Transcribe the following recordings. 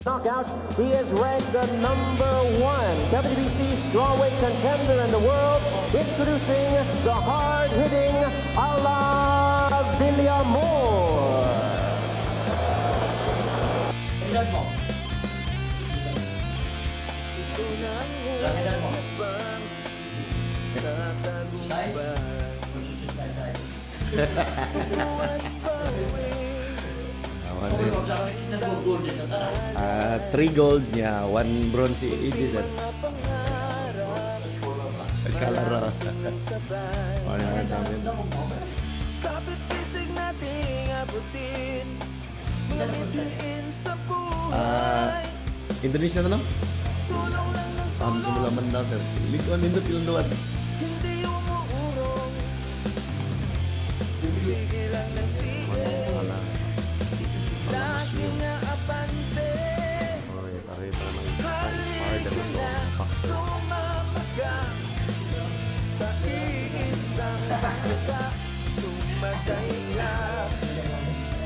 Knockout, he is ranked the #1 WBC strawweight contender in the world, introducing the hard-hitting Ala Villamor. Edad mo? Ilang edad mo? Three golds niya, 1 bronze each sir. Eskala raw. Ano naman sa amin? Indonesia na no? Semula manda sir. Likon Indo film doan. Sa iisang bangka, sumakay ka.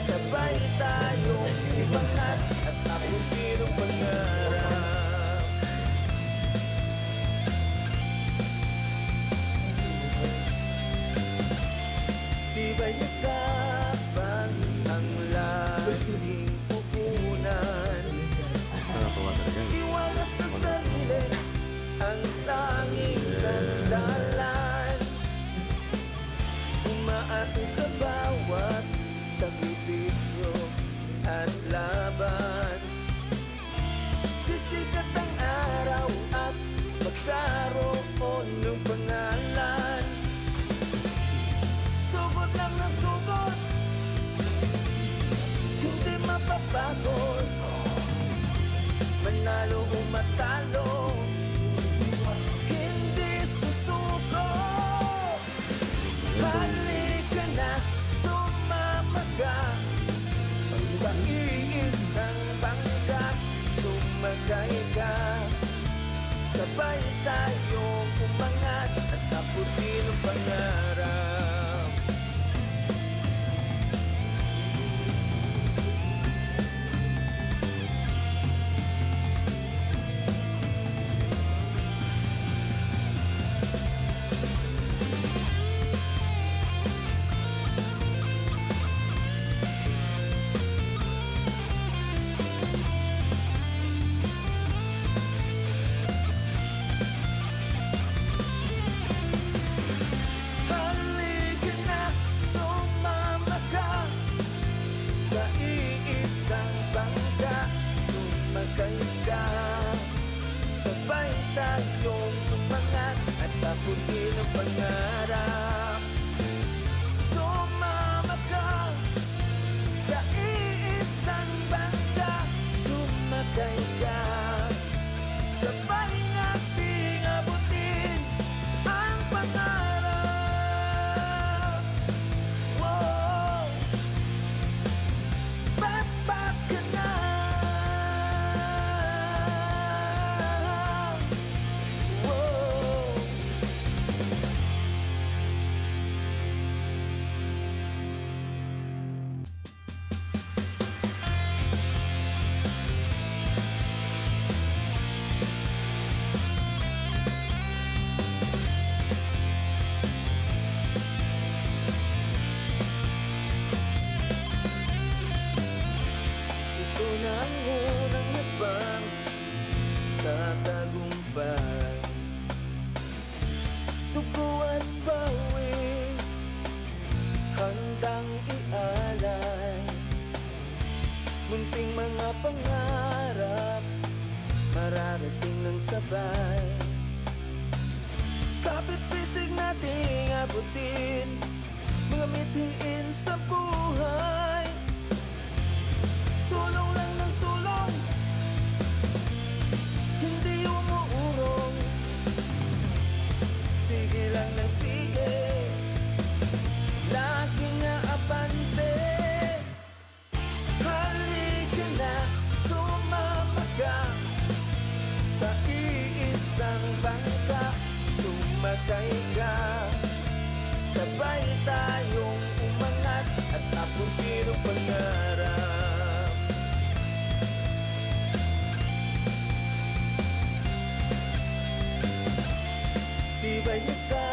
Sabay tayong umangat at abutin ang pangarap. Di ba yakapan ang laging pupunan? Iwala sa sarili ang tanging sandalan. Umaasa sa bawat sakripisyo at laban. Sisikat ang araw at magkaroon ng pangalan. Sugod lang ng sugod, hindi mapapagod. Manalo o matalo, halika na, sumama ka. Sa iisang bangka, sumakay ka. Sabay tayong umangat at abutin ang pangarap. Sabay tayong umangat at abutin ang pangarap. Sumama ka sa iisang bangka, sumakay ka. Sabay nating abutin ang pangarap. Wow, backpack ka na. Ang unang hakbang sa tagumpay, dugo at pawis, handang ialay. Munting mga pangarap, mararating ng sabay. Kapit-pisig nating abutin, mga mithiin sa buhay. Sulong lang ng sulong, hindi umuurong. Sige lang ng sige, laging aabante. Halika na, sumama ka. Sa iisang bangka, sumakay ka. Sabay tayong umangat at abutin ang pangarap. Subaybayan ka